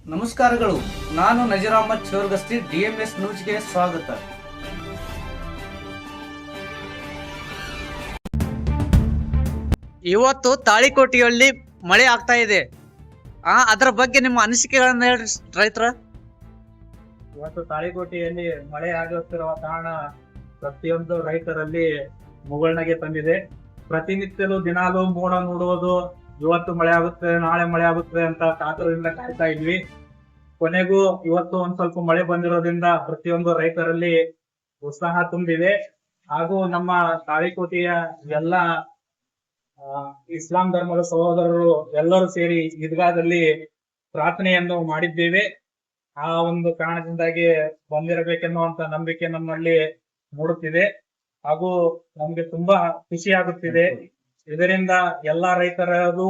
ನಮಸ್ಕಾರಗಳು. ನಾನು ನಜೀರ್ ಅಹಮದ್ ಚೋರ್ಗಸ್ತಿ, DMS ನ್ಯೂಸ್ಗೆ ಸ್ವಾಗತ. ಇವತ್ತು ತಾಳಿಕೋಟೆಯಲ್ಲಿ ಮಳೆ ಆಗ್ತಾ ಇದೆ. ಅದರ ಬಗ್ಗೆ ನಿಮ್ಮ ಅನಿಸಿಕೆಗಳನ್ನ ಹೇಳ್ರಿ ರೈತರ. ಇವತ್ತು ತಾಳಿಕೋಟೆಯಲ್ಲಿ ಮಳೆ ಆಗುತ್ತಿರುವ ಕಾರಣ ಪ್ರತಿಯೊಂದು ರೈತರಲ್ಲಿ ಮುಗುಳ್ನಗೆ ತಂದಿದೆ. ಪ್ರತಿನಿತ್ಯಲೂ ದಿನಾಲೂ ಮೋಡ ನೋಡುವುದು, ಇವತ್ತು ಮಳೆ ಆಗುತ್ತೆ ನಾಳೆ ಮಳೆ ಆಗುತ್ತೆ ಅಂತ ಕಾತರದಿಂದ ಕಾಯ್ತಾ ಇದ್ವಿ. ಕೊನೆಗೂ ಇವತ್ತು ಒಂದ್ ಸ್ವಲ್ಪ ಮಳೆ ಬಂದಿರೋದ್ರಿಂದ ಪ್ರತಿಯೊಂದು ರೈತರಲ್ಲಿ ಉತ್ಸಾಹ ತುಂಬಿದೆ. ಹಾಗೂ ನಮ್ಮ ತಾಳಿಕೋಟೆಯ ಎಲ್ಲ ಇಸ್ಲಾಂ ಧರ್ಮದ ಸಹೋದರರು ಎಲ್ಲರೂ ಸೇರಿ ಈದ್ಗಾದಲ್ಲಿ ಪ್ರಾರ್ಥನೆಯನ್ನು ಮಾಡಿದ್ದೇವೆ. ಆ ಒಂದು ಕಾರಣದಿಂದಾಗಿ ಬಂದಿರಬೇಕೆನ್ನುವಂತ ನಂಬಿಕೆ ನಮ್ಮಲ್ಲಿ ಮೂಡುತ್ತಿದೆ. ಹಾಗೂ ನಮ್ಗೆ ತುಂಬಾ ಖುಷಿ ಆಗುತ್ತಿದೆ. ಇದರಿಂದ ಎಲ್ಲಾ ರೈತರಿಗೂ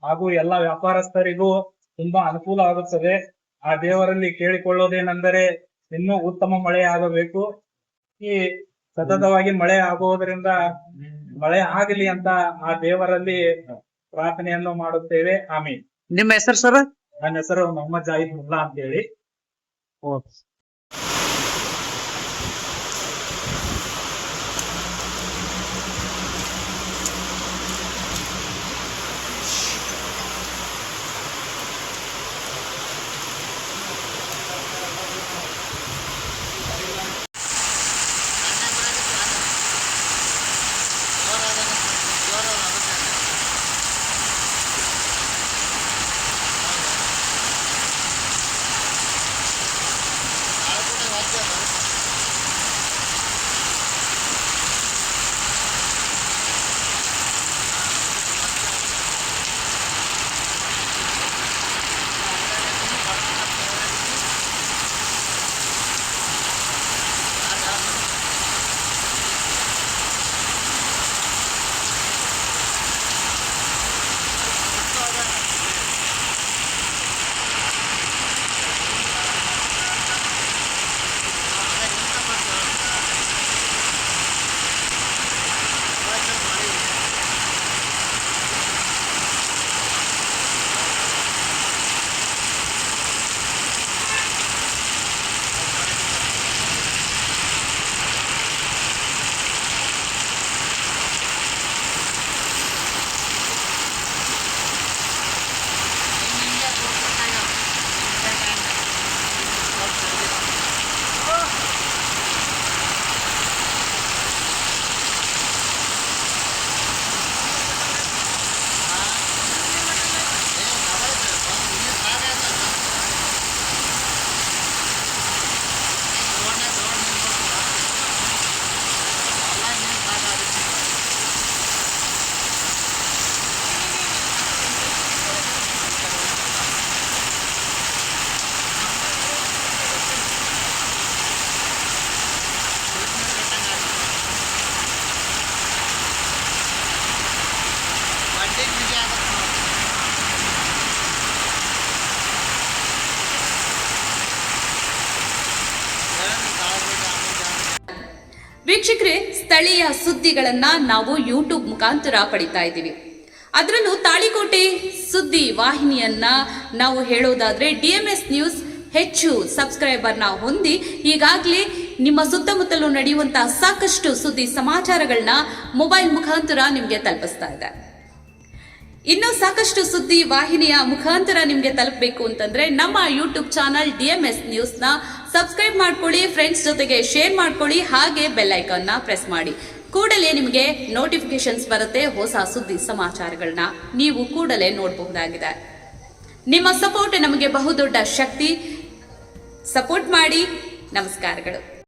ಹಾಗೂ ಎಲ್ಲಾ ವ್ಯಾಪಾರಸ್ಥರಿಗೂ ತುಂಬಾ ಅನುಕೂಲ ಆಗುತ್ತದೆ. ಆ ದೇವರಲ್ಲಿ ಕೇಳಿಕೊಳ್ಳೋದೇನೆಂದರೆ ಇನ್ನೂ ಉತ್ತಮ ಮಳೆ ಆಗಬೇಕು. ಈ ಸತತವಾಗಿ ಮಳೆ ಆಗುವುದರಿಂದ ಮಳೆ ಆಗಲಿ ಅಂತ ಆ ದೇವರಲ್ಲಿ ಪ್ರಾರ್ಥನೆಯನ್ನು ಮಾಡುತ್ತೇವೆ. ಆಮೀನ್. ನಿಮ್ಮ ಹೆಸರು ಸರ್? ನನ್ನ ಹೆಸರು ಮೊಹಮ್ಮದ್ ಜಾಹಿದ್ ಮುಲ್ಲಾ ಅಂತ ಹೇಳಿ. ವೀಕ್ಷಕರೇ, ಸ್ಥಳೀಯ ಸುದ್ದಿಗಳನ್ನ ನಾವು ಯೂಟ್ಯೂಬ್ ಮುಖಾಂತರ ಪಡಿತಾ ಇದ್ದೀವಿ. ಅದರಲ್ಲೂ ತಾಳಿಕೋಟೆ ಸುದ್ದಿ ವಾಹಿನಿಯನ್ನ ನಾವು ಹೇಳೋದಾದ್ರೆ DMS ನ್ಯೂಸ್ ಹೆಚ್ಚು ಸಬ್ಸ್ಕ್ರೈಬರ್ನ ಹೊಂದಿ ಈಗಾಗಲೇ ನಿಮ್ಮ ಸುತ್ತಮುತ್ತಲೂ ನಡೆಯುವಂತಹ ಸಾಕಷ್ಟು ಸುದ್ದಿ ಸಮಾಚಾರಗಳನ್ನ ಮೊಬೈಲ್ ಮುಖಾಂತರ ನಿಮಗೆ ತಲುಪಿಸ್ತಾ ಇದೆ. ಇನ್ನೂ ಸಾಕಷ್ಟು ಸುದ್ದಿ ವಾಹಿನಿಯ ಮುಖಾಂತರ ನಿಮಗೆ ತಲುಪಬೇಕು ಅಂತಂದ್ರೆ ನಮ್ಮ ಯೂಟ್ಯೂಬ್ ಚಾನಲ್ DMS ನ್ಯೂಸ್ನ ಸಬ್ಸ್ಕ್ರೈಬ್ ಮಾಡ್ಕೊಳ್ಳಿ, ಫ್ರೆಂಡ್ಸ್ ಜೊತೆಗೆ ಶೇರ್ ಮಾಡ್ಕೊಳ್ಳಿ, ಹಾಗೆ ಬೆಲ್ ಐಕಾನ್ನ ಪ್ರೆಸ್ ಮಾಡಿ. ಕೂಡಲೇ ನಿಮಗೆ ನೋಟಿಫಿಕೇಶನ್ಸ್ ಬರುತ್ತೆ. ಹೊಸ ಸುದ್ದಿ ಸಮಾಚಾರಗಳನ್ನ ನೀವು ಕೂಡಲೇ ನೋಡಬಹುದಾಗಿದೆ. ನಿಮ್ಮ ಸಪೋರ್ಟ್ ನಮಗೆ ಬಹುದೊಡ್ಡ ಶಕ್ತಿ. ಸಪೋರ್ಟ್ ಮಾಡಿ. ನಮಸ್ಕಾರಗಳು.